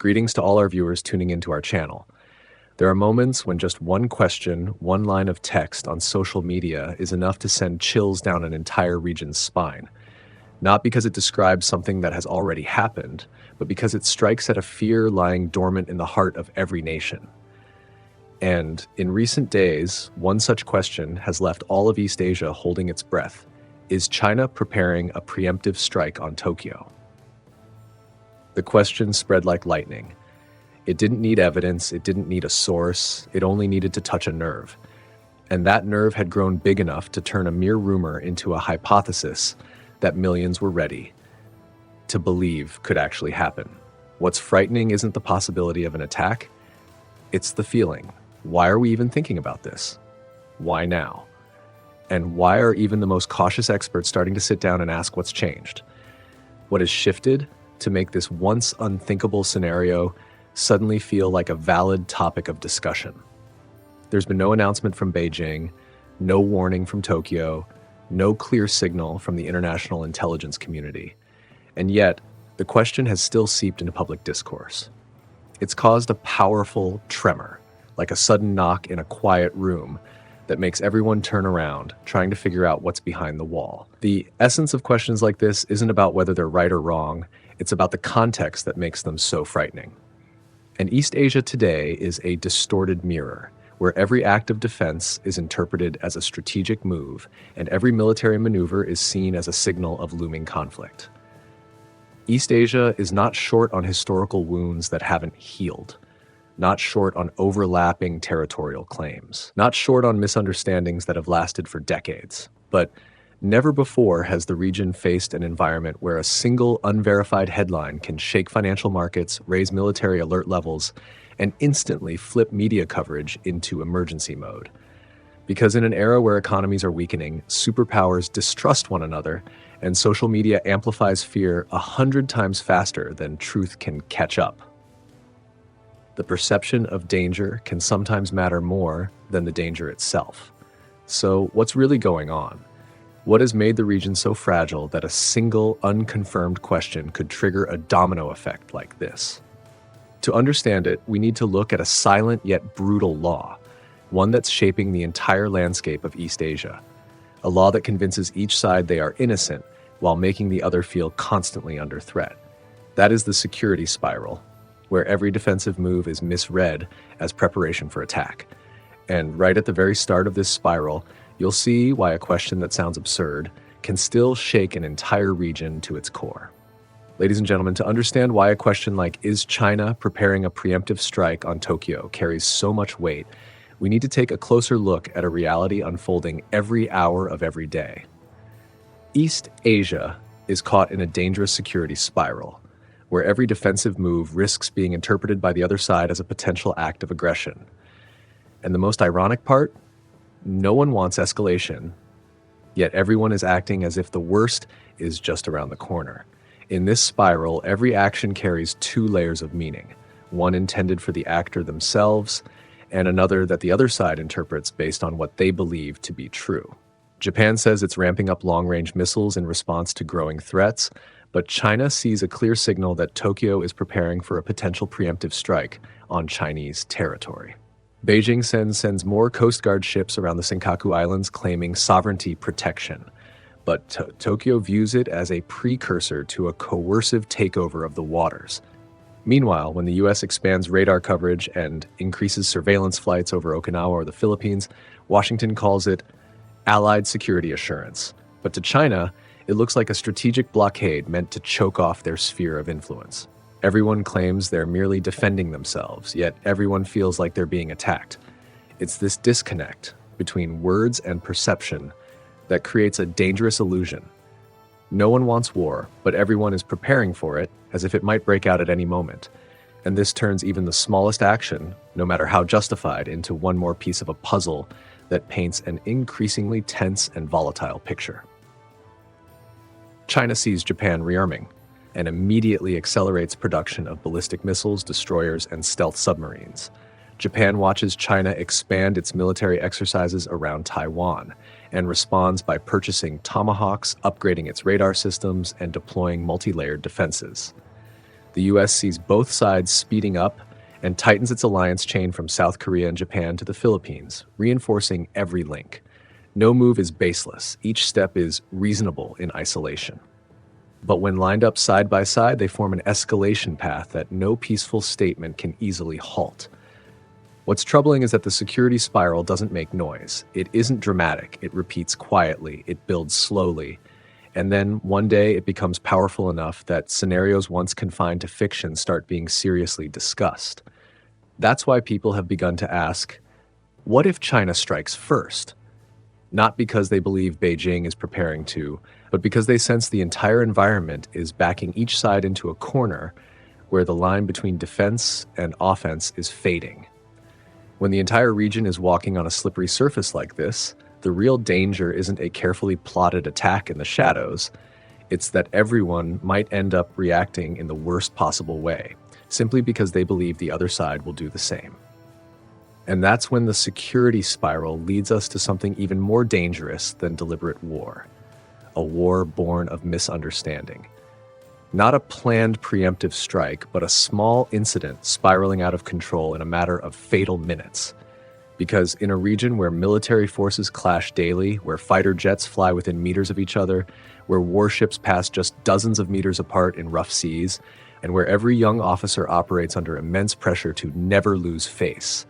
Greetings to all our viewers tuning into our channel. There are moments when just one question, one line of text on social media is enough to send chills down an entire region's spine. Not because it describes something that has already happened, but because it strikes at a fear lying dormant in the heart of every nation. And in recent days, one such question has left all of East Asia holding its breath. Is China preparing a preemptive strike on Tokyo? The question spread like lightning. It didn't need evidence, it didn't need a source, it only needed to touch a nerve. And that nerve had grown big enough to turn a mere rumor into a hypothesis that millions were ready to believe could actually happen. What's frightening isn't the possibility of an attack, it's the feeling. Why are we even thinking about this? Why now? And why are even the most cautious experts starting to sit down and ask what's changed? What has shifted to make this once unthinkable scenario suddenly feel like a valid topic of discussion? There's been no announcement from Beijing, no warning from Tokyo, no clear signal from the international intelligence community. And yet, the question has still seeped into public discourse. It's caused a powerful tremor, like a sudden knock in a quiet room that makes everyone turn around, trying to figure out what's behind the wall. The essence of questions like this isn't about whether they're right or wrong, it's about the context that makes them so frightening. And East Asia today is a distorted mirror, where every act of defense is interpreted as a strategic move, and every military maneuver is seen as a signal of looming conflict. East Asia is not short on historical wounds that haven't healed, not short on overlapping territorial claims, not short on misunderstandings that have lasted for decades, but never before has the region faced an environment where a single unverified headline can shake financial markets, raise military alert levels, and instantly flip media coverage into emergency mode. Because in an era where economies are weakening, superpowers distrust one another, and social media amplifies fear 100 times faster than truth can catch up. The perception of danger can sometimes matter more than the danger itself. So what's really going on? What has made the region so fragile that a single unconfirmed question could trigger a domino effect like this? To understand it, we need to look at a silent yet brutal law, one that's shaping the entire landscape of East Asia, a law that convinces each side they are innocent while making the other feel constantly under threat. That is the security spiral, where every defensive move is misread as preparation for attack. And right at the very start of this spiral, you'll see why a question that sounds absurd can still shake an entire region to its core. Ladies and gentlemen, to understand why a question like, is China preparing a preemptive strike on Tokyo, carries so much weight, we need to take a closer look at a reality unfolding every hour of every day. East Asia is caught in a dangerous security spiral, where every defensive move risks being interpreted by the other side as a potential act of aggression. And the most ironic part? No one wants escalation, yet everyone is acting as if the worst is just around the corner. In this spiral, every action carries two layers of meaning, one intended for the actor themselves, and another that the other side interprets based on what they believe to be true. Japan says it's ramping up long-range missiles in response to growing threats, but China sees a clear signal that Tokyo is preparing for a potential preemptive strike on Chinese territory. Beijing sends more Coast Guard ships around the Senkaku Islands claiming sovereignty protection, but Tokyo views it as a precursor to a coercive takeover of the waters. Meanwhile, when the US expands radar coverage and increases surveillance flights over Okinawa or the Philippines, Washington calls it allied security assurance. But to China, it looks like a strategic blockade meant to choke off their sphere of influence. Everyone claims they're merely defending themselves, yet everyone feels like they're being attacked. It's this disconnect between words and perception that creates a dangerous illusion. No one wants war, but everyone is preparing for it as if it might break out at any moment. And this turns even the smallest action, no matter how justified, into one more piece of a puzzle that paints an increasingly tense and volatile picture. China sees Japan rearming and immediately accelerates production of ballistic missiles, destroyers, and stealth submarines. Japan watches China expand its military exercises around Taiwan and responds by purchasing Tomahawks, upgrading its radar systems, and deploying multi-layered defenses. The US sees both sides speeding up and tightens its alliance chain from South Korea and Japan to the Philippines, reinforcing every link. No move is baseless. Each step is reasonable in isolation. But when lined up side by side, they form an escalation path that no peaceful statement can easily halt. What's troubling is that the security spiral doesn't make noise. It isn't dramatic. It repeats quietly. It builds slowly. And then one day it becomes powerful enough that scenarios once confined to fiction start being seriously discussed. That's why people have begun to ask, what if China strikes first? Not because they believe Beijing is preparing to, but because they sense the entire environment is backing each side into a corner where the line between defense and offense is fading. When the entire region is walking on a slippery surface like this, the real danger isn't a carefully plotted attack in the shadows. It's that everyone might end up reacting in the worst possible way, simply because they believe the other side will do the same. And that's when the security spiral leads us to something even more dangerous than deliberate war. A war born of misunderstanding. Not a planned preemptive strike, but a small incident spiraling out of control in a matter of fatal minutes. Because in a region where military forces clash daily, where fighter jets fly within meters of each other, where warships pass just dozens of meters apart in rough seas, and where every young officer operates under immense pressure to never lose face,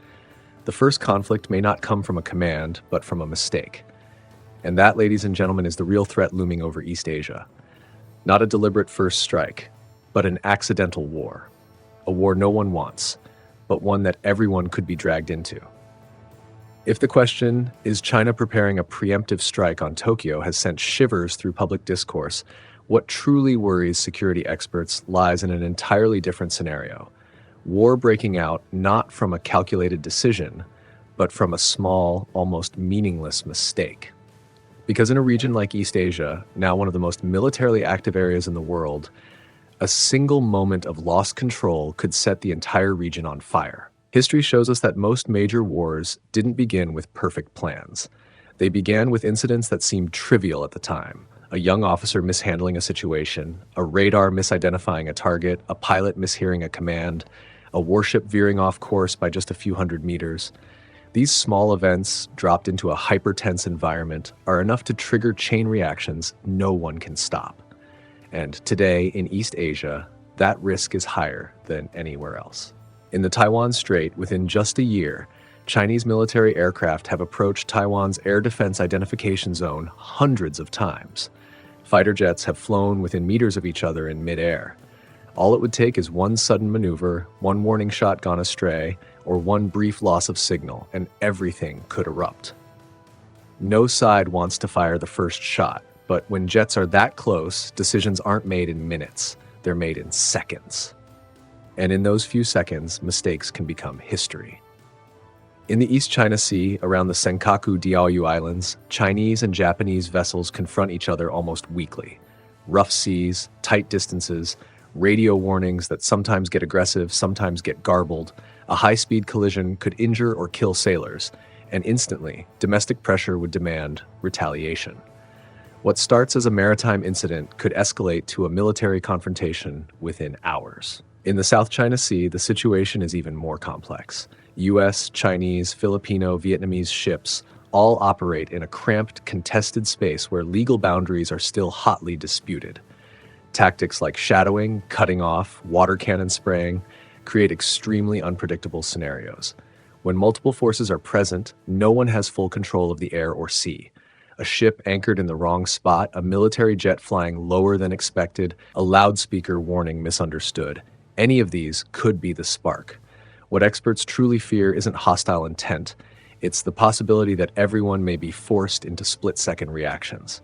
the first conflict may not come from a command, but from a mistake. And that, ladies and gentlemen, is the real threat looming over East Asia. Not a deliberate first strike, but an accidental war. A war no one wants, but one that everyone could be dragged into. If the question, is China preparing a preemptive strike on Tokyo, has sent shivers through public discourse, what truly worries security experts lies in an entirely different scenario. War breaking out not from a calculated decision, but from a small, almost meaningless mistake. Because in a region like East Asia, now one of the most militarily active areas in the world, a single moment of lost control could set the entire region on fire. History shows us that most major wars didn't begin with perfect plans. They began with incidents that seemed trivial at the time. A young officer mishandling a situation, a radar misidentifying a target, a pilot mishearing a command, a warship veering off course by just a few hundred meters. These small events, dropped into a hyper-tense environment, are enough to trigger chain reactions no one can stop. And today, in East Asia, that risk is higher than anywhere else. In the Taiwan Strait, within just a year, Chinese military aircraft have approached Taiwan's air defense identification zone hundreds of times. Fighter jets have flown within meters of each other in midair. All it would take is one sudden maneuver, one warning shot gone astray, or one brief loss of signal, and everything could erupt. No side wants to fire the first shot, but when jets are that close, decisions aren't made in minutes, they're made in seconds. And in those few seconds, mistakes can become history. In the East China Sea, around the Senkaku Diaoyu Islands, Chinese and Japanese vessels confront each other almost weekly. Rough seas, tight distances, radio warnings that sometimes get aggressive, sometimes get garbled. A high-speed collision could injure or kill sailors, and instantly, domestic pressure would demand retaliation. What starts as a maritime incident could escalate to a military confrontation within hours. In the South China Sea, the situation is even more complex. US, Chinese, Filipino, Vietnamese ships all operate in a cramped, contested space where legal boundaries are still hotly disputed. Tactics like shadowing, cutting off, water cannon spraying create extremely unpredictable scenarios. When multiple forces are present, no one has full control of the air or sea. A ship anchored in the wrong spot, a military jet flying lower than expected, a loudspeaker warning misunderstood. Any of these could be the spark. What experts truly fear isn't hostile intent. It's the possibility that everyone may be forced into split-second reactions.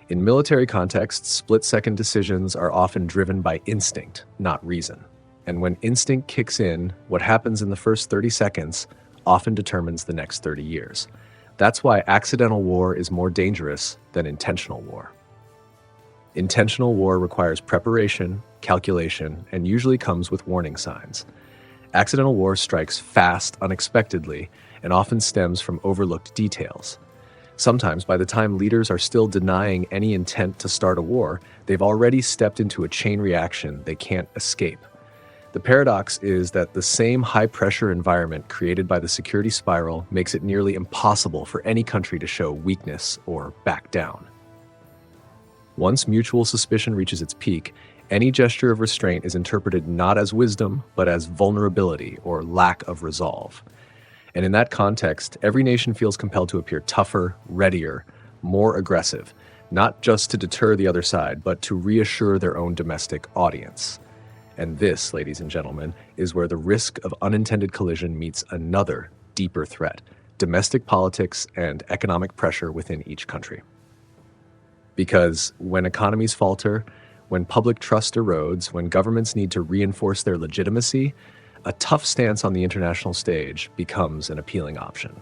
In military contexts, split-second decisions are often driven by instinct, not reason. And when instinct kicks in, what happens in the first 30 seconds often determines the next 30 years. That's why accidental war is more dangerous than intentional war. Intentional war requires preparation, calculation, and usually comes with warning signs. Accidental war strikes fast, unexpectedly, and often stems from overlooked details. Sometimes, by the time leaders are still denying any intent to start a war, they've already stepped into a chain reaction they can't escape. The paradox is that the same high-pressure environment created by the security spiral makes it nearly impossible for any country to show weakness or back down. Once mutual suspicion reaches its peak, any gesture of restraint is interpreted not as wisdom, but as vulnerability or lack of resolve. And in that context, every nation feels compelled to appear tougher, readier, more aggressive, not just to deter the other side, but to reassure their own domestic audience. And this, ladies and gentlemen, is where the risk of unintended collision meets another, deeper threat: domestic politics and economic pressure within each country. Because when economies falter, when public trust erodes, when governments need to reinforce their legitimacy, a tough stance on the international stage becomes an appealing option.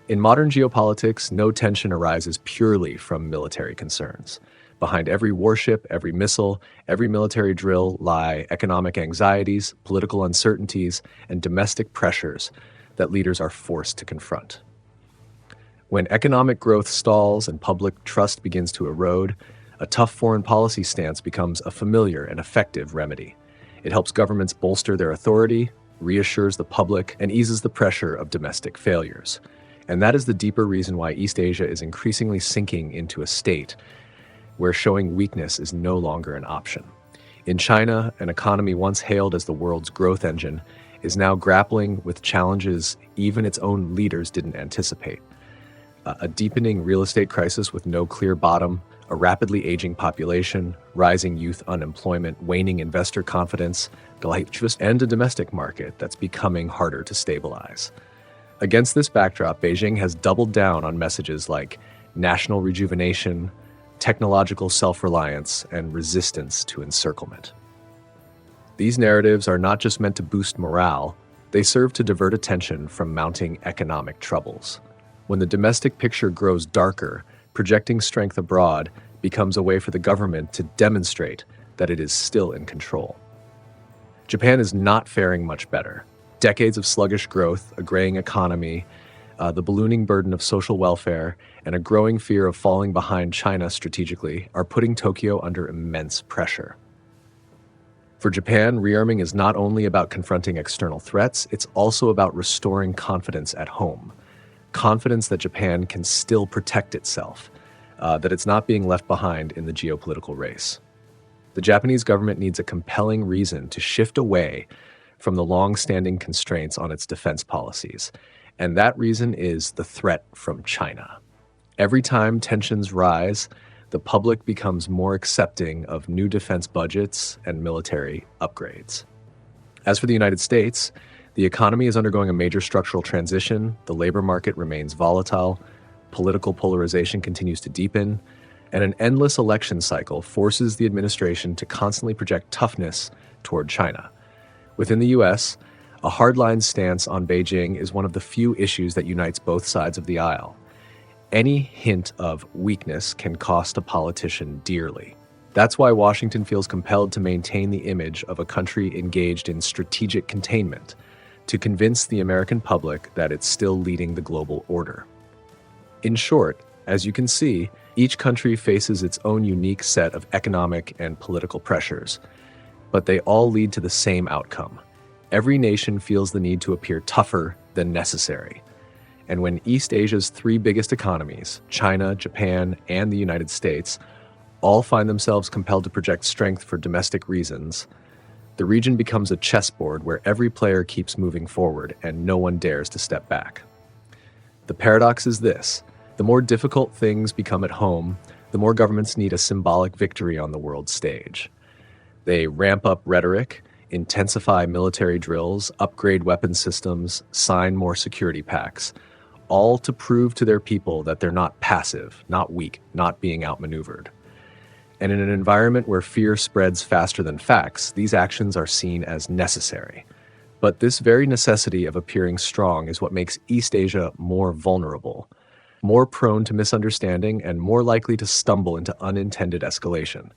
In modern geopolitics, no tension arises purely from military concerns. Behind every warship, every missile, every military drill lie economic anxieties, political uncertainties, and domestic pressures that leaders are forced to confront. When economic growth stalls and public trust begins to erode, a tough foreign policy stance becomes a familiar and effective remedy. It helps governments bolster their authority, reassures the public, and eases the pressure of domestic failures. And that is the deeper reason why East Asia is increasingly sinking into a state where showing weakness is no longer an option. In China, an economy once hailed as the world's growth engine is now grappling with challenges even its own leaders didn't anticipate. A deepening real estate crisis with no clear bottom, a rapidly aging population, rising youth unemployment, waning investor confidence, and a domestic market that's becoming harder to stabilize. Against this backdrop, Beijing has doubled down on messages like national rejuvenation, technological self-reliance, and resistance to encirclement. These narratives are not just meant to boost morale, they serve to divert attention from mounting economic troubles. When the domestic picture grows darker, projecting strength abroad becomes a way for the government to demonstrate that it is still in control. Japan is not faring much better. Decades of sluggish growth, a graying economy, the ballooning burden of social welfare, and a growing fear of falling behind China strategically are putting Tokyo under immense pressure. For Japan, rearming is not only about confronting external threats, it's also about restoring confidence at home. Confidence that Japan can still protect itself, that it's not being left behind in the geopolitical race. The Japanese government needs a compelling reason to shift away from the long-standing constraints on its defense policies, and that reason is the threat from China. Every time tensions rise, the public becomes more accepting of new defense budgets and military upgrades. As for the United States, the economy is undergoing a major structural transition, the labor market remains volatile, political polarization continues to deepen, and an endless election cycle forces the administration to constantly project toughness toward China. Within the U.S., a hardline stance on Beijing is one of the few issues that unites both sides of the aisle. Any hint of weakness can cost a politician dearly. That's why Washington feels compelled to maintain the image of a country engaged in strategic containment, to convince the American public that it's still leading the global order. In short, as you can see, each country faces its own unique set of economic and political pressures, but they all lead to the same outcome. Every nation feels the need to appear tougher than necessary. And when East Asia's three biggest economies, China, Japan, and the United States, all find themselves compelled to project strength for domestic reasons, the region becomes a chessboard where every player keeps moving forward and no one dares to step back. The paradox is this: the more difficult things become at home, the more governments need a symbolic victory on the world stage. They ramp up rhetoric, intensify military drills, upgrade weapon systems, sign more security pacts, all to prove to their people that they're not passive, not weak, not being outmaneuvered. And in an environment where fear spreads faster than facts, these actions are seen as necessary. But this very necessity of appearing strong is what makes East Asia more vulnerable, more prone to misunderstanding, and more likely to stumble into unintended escalation.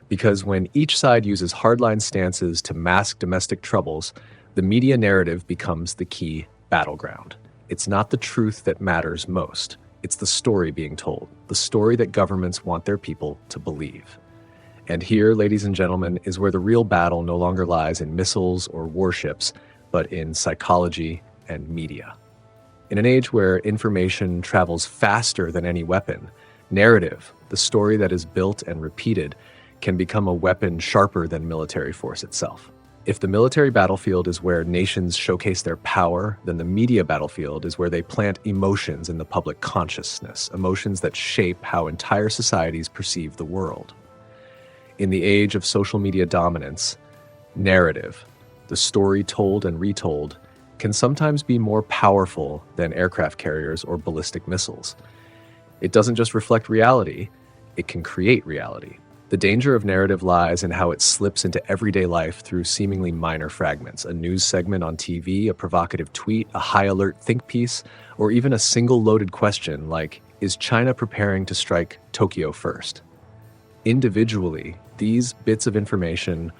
Because when each side uses hardline stances to mask domestic troubles, the media narrative becomes the key battleground. It's not the truth that matters most. It's the story being told, the story that governments want their people to believe. And here, ladies and gentlemen, is where the real battle no longer lies in missiles or warships, but in psychology and media. In an age where information travels faster than any weapon, narrative, the story that is built and repeated, can become a weapon sharper than military force itself. If the military battlefield is where nations showcase their power, then the media battlefield is where they plant emotions in the public consciousness, emotions that shape how entire societies perceive the world. In the age of social media dominance, narrative, the story told and retold, can sometimes be more powerful than aircraft carriers or ballistic missiles. It doesn't just reflect reality, it can create reality. The danger of narrative lies in how it slips into everyday life through seemingly minor fragments, a news segment on TV, a provocative tweet, a high-alert think piece, or even a single loaded question like, is China preparing to strike Tokyo first? Individually, these bits of information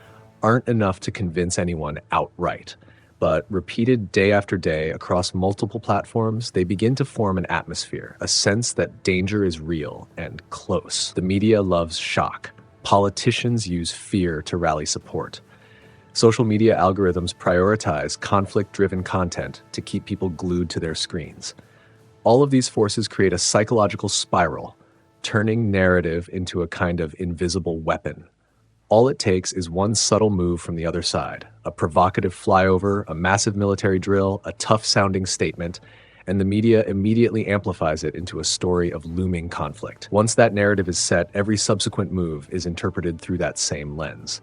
aren't enough to convince anyone outright, but repeated day after day across multiple platforms, they begin to form an atmosphere, a sense that danger is real and close. The media loves shock. Politicians use fear to rally support. Social media algorithms prioritize conflict-driven content to keep people glued to their screens. All of these forces create a psychological spiral, turning narrative into a kind of invisible weapon. All it takes is one subtle move from the other side, a provocative flyover, a massive military drill, a tough-sounding statement, and the media immediately amplifies it into a story of looming conflict. Once that narrative is set, every subsequent move is interpreted through that same lens.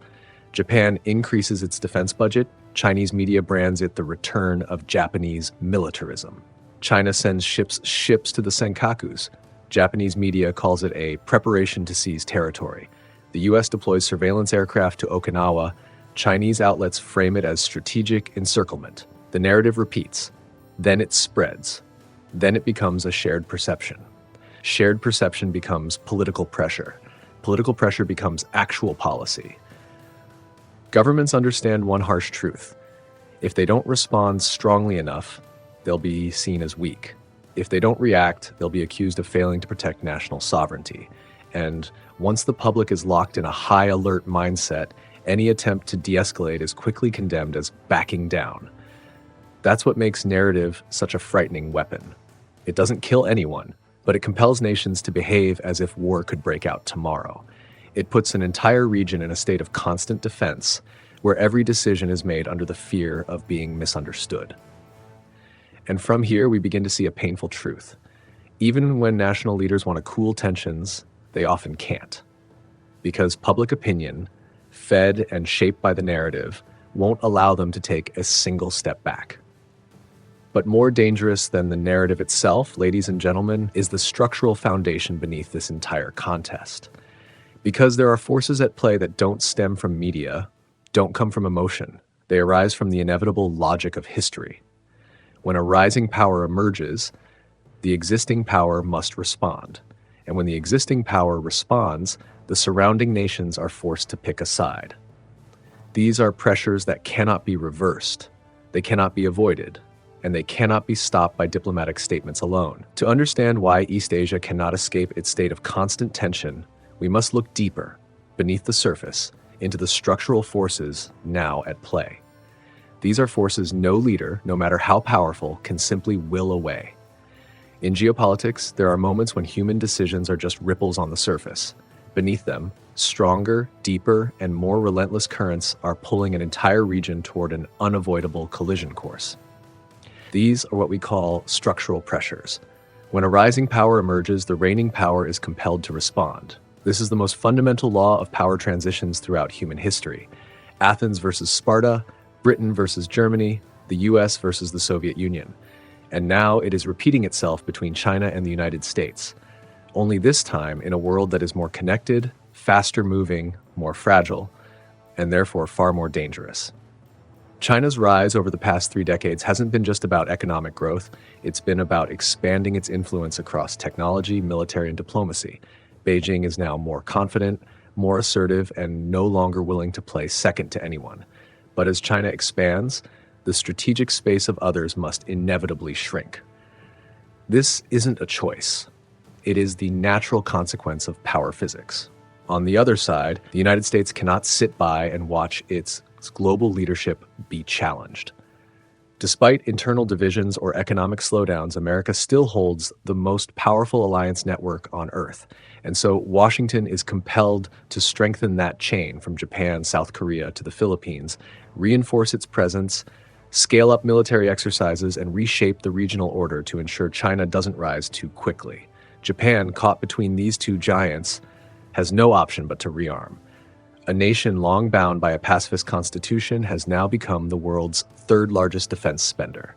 Japan increases its defense budget. Chinese media brands it the return of Japanese militarism. China sends ships to the Senkakus. Japanese media calls it a preparation to seize territory. The US deploys surveillance aircraft to Okinawa. Chinese outlets frame it as strategic encirclement. The narrative repeats. Then it spreads. Then it becomes a shared perception. Shared perception becomes political pressure. Political pressure becomes actual policy. Governments understand one harsh truth. If they don't respond strongly enough, they'll be seen as weak. If they don't react, they'll be accused of failing to protect national sovereignty. And once the public is locked in a high alert mindset, any attempt to de-escalate is quickly condemned as backing down. That's what makes narrative such a frightening weapon. It doesn't kill anyone, but it compels nations to behave as if war could break out tomorrow. It puts an entire region in a state of constant defense, where every decision is made under the fear of being misunderstood. And from here, we begin to see a painful truth. Even when national leaders want to cool tensions, they often can't. Because public opinion, fed and shaped by the narrative, won't allow them to take a single step back. But more dangerous than the narrative itself, ladies and gentlemen, is the structural foundation beneath this entire contest. Because there are forces at play that don't stem from media, don't come from emotion. They arise from the inevitable logic of history. When a rising power emerges, the existing power must respond. And when the existing power responds, the surrounding nations are forced to pick a side. These are pressures that cannot be reversed. They cannot be avoided. And they cannot be stopped by diplomatic statements alone. To understand why East Asia cannot escape its state of constant tension, we must look deeper, beneath the surface, into the structural forces now at play. These are forces no leader, no matter how powerful, can simply will away. In geopolitics, there are moments when human decisions are just ripples on the surface. Beneath them, stronger, deeper, and more relentless currents are pulling an entire region toward an unavoidable collision course. These are what we call structural pressures. When a rising power emerges, the reigning power is compelled to respond. This is the most fundamental law of power transitions throughout human history. Athens versus Sparta, Britain versus Germany, the US versus the Soviet Union. And now it is repeating itself between China and the United States. Only this time in a world that is more connected, faster moving, more fragile, and therefore far more dangerous. China's rise over the past 3 decades hasn't been just about economic growth. It's been about expanding its influence across technology, military, and diplomacy. Beijing is now more confident, more assertive, and no longer willing to play second to anyone. But as China expands, the strategic space of others must inevitably shrink. This isn't a choice. It is the natural consequence of power physics. On the other side, the United States cannot sit by and watch its global leadership be challenged. Despite internal divisions or economic slowdowns, America still holds the most powerful alliance network on Earth. And so Washington is compelled to strengthen that chain from Japan, South Korea to the Philippines, reinforce its presence, scale up military exercises, and reshape the regional order to ensure China doesn't rise too quickly. Japan, caught between these two giants, has no option but to rearm. A nation long bound by a pacifist constitution has now become the world's third largest defense spender.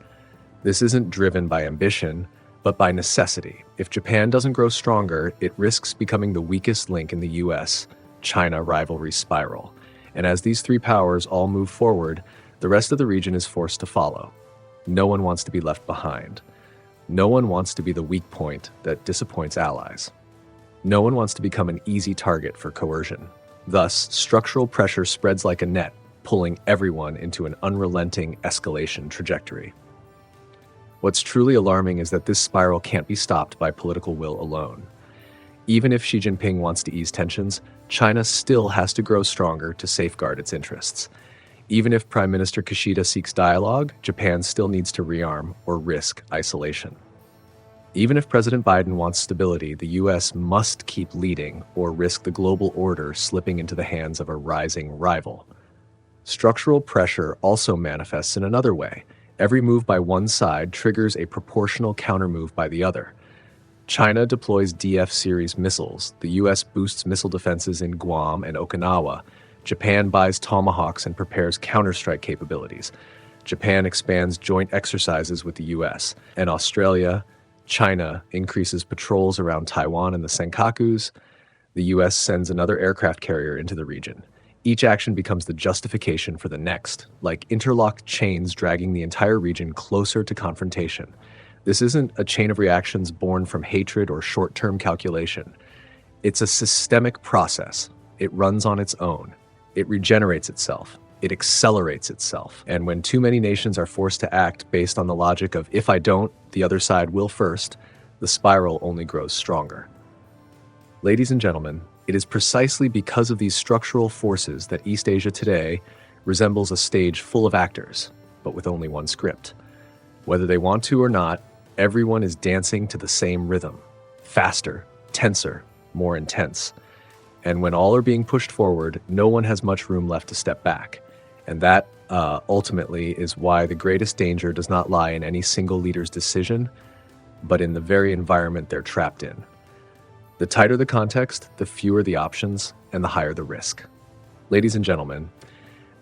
This isn't driven by ambition, but by necessity. If Japan doesn't grow stronger, it risks becoming the weakest link in the US-China rivalry spiral. And as these three powers all move forward, the rest of the region is forced to follow. No one wants to be left behind. No one wants to be the weak point that disappoints allies. No one wants to become an easy target for coercion. Thus, structural pressure spreads like a net, pulling everyone into an unrelenting escalation trajectory. What's truly alarming is that this spiral can't be stopped by political will alone. Even if Xi Jinping wants to ease tensions, China still has to grow stronger to safeguard its interests. Even if Prime Minister Kishida seeks dialogue, Japan still needs to rearm or risk isolation. Even if President Biden wants stability, the US must keep leading or risk the global order slipping into the hands of a rising rival. Structural pressure also manifests in another way. Every move by one side triggers a proportional countermove by the other. China deploys DF-series missiles. The US boosts missile defenses in Guam and Okinawa. Japan buys Tomahawks and prepares counterstrike capabilities. Japan expands joint exercises with the US. And China increases patrols around Taiwan and the Senkakus. The US sends another aircraft carrier into the region. Each action becomes the justification for the next, like interlocked chains dragging the entire region closer to confrontation. This isn't a chain of reactions born from hatred or short-term calculation. It's a systemic process. It runs on its own. It regenerates itself. It accelerates itself. And when too many nations are forced to act based on the logic of if I don't, the other side will first, the spiral only grows stronger. Ladies and gentlemen, it is precisely because of these structural forces that East Asia today resembles a stage full of actors, but with only one script. Whether they want to or not, everyone is dancing to the same rhythm. Faster, tenser, more intense. And when all are being pushed forward, no one has much room left to step back. And that, ultimately, is why the greatest danger does not lie in any single leader's decision, but in the very environment they're trapped in. The tighter the context, the fewer the options, and the higher the risk. Ladies and gentlemen,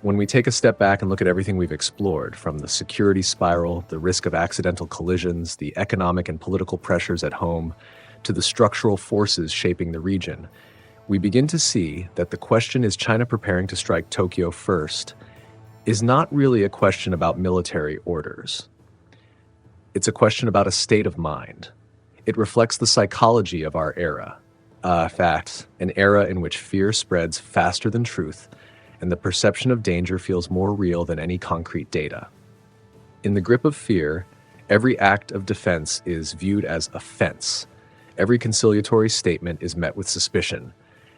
when we take a step back and look at everything we've explored, from the security spiral, the risk of accidental collisions, the economic and political pressures at home, to the structural forces shaping the region, we begin to see that the question, is China preparing to strike Tokyo first, is not really a question about military orders. It's a question about a state of mind. It reflects the psychology of our era. In fact, an era in which fear spreads faster than truth, and the perception of danger feels more real than any concrete data. In the grip of fear, every act of defense is viewed as offense. Every conciliatory statement is met with suspicion.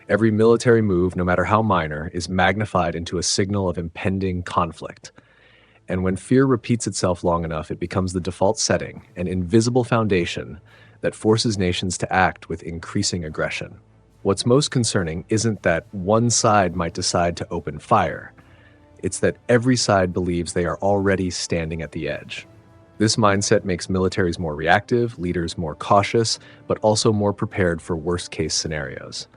Every military move, no matter how minor, is magnified into a signal of impending conflict. And when fear repeats itself long enough, it becomes the default setting, an invisible foundation that forces nations to act with increasing aggression. What's most concerning isn't that one side might decide to open fire. It's that every side believes they are already standing at the edge. This mindset makes militaries more reactive, leaders more cautious, but also more prepared for worst-case scenarios.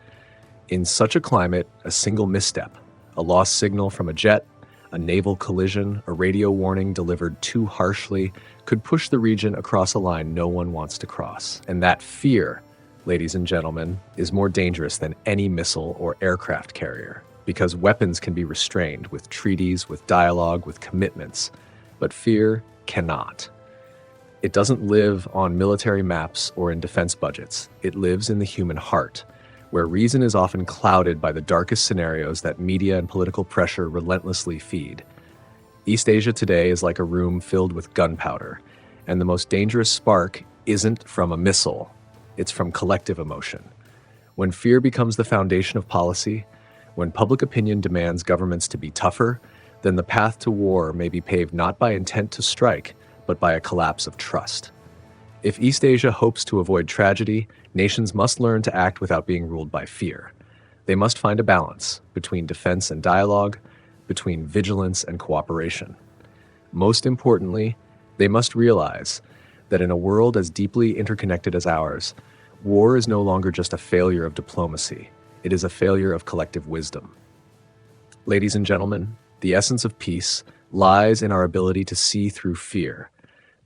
In such a climate, a single misstep, a lost signal from a jet, a naval collision, a radio warning delivered too harshly, could push the region across a line no one wants to cross. And that fear, ladies and gentlemen, is more dangerous than any missile or aircraft carrier, because weapons can be restrained with treaties, with dialogue, with commitments, but fear cannot. It doesn't live on military maps or in defense budgets. It lives in the human heart, where reason is often clouded by the darkest scenarios that media and political pressure relentlessly feed. East Asia today is like a room filled with gunpowder, and the most dangerous spark isn't from a missile, it's from collective emotion. When fear becomes the foundation of policy, when public opinion demands governments to be tougher, then the path to war may be paved not by intent to strike, but by a collapse of trust. If East Asia hopes to avoid tragedy, nations must learn to act without being ruled by fear. They must find a balance between defense and dialogue, between vigilance and cooperation. Most importantly, they must realize that in a world as deeply interconnected as ours, war is no longer just a failure of diplomacy. It is a failure of collective wisdom. Ladies and gentlemen, the essence of peace lies in our ability to see through fear,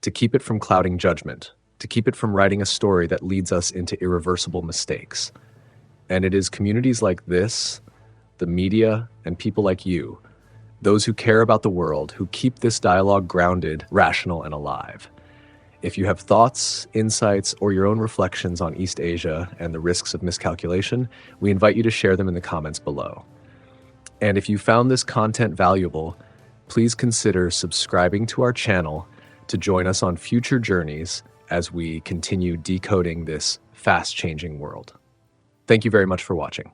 to keep it from clouding judgment, to keep it from writing a story that leads us into irreversible mistakes. And it is communities like this, the media, and people like you, those who care about the world, who keep this dialogue grounded, rational, and alive. If you have thoughts, insights, or your own reflections on East Asia and the risks of miscalculation, we invite you to share them in the comments below. And if you found this content valuable, please consider subscribing to our channel to join us on future journeys as we continue decoding this fast-changing world. Thank you very much for watching.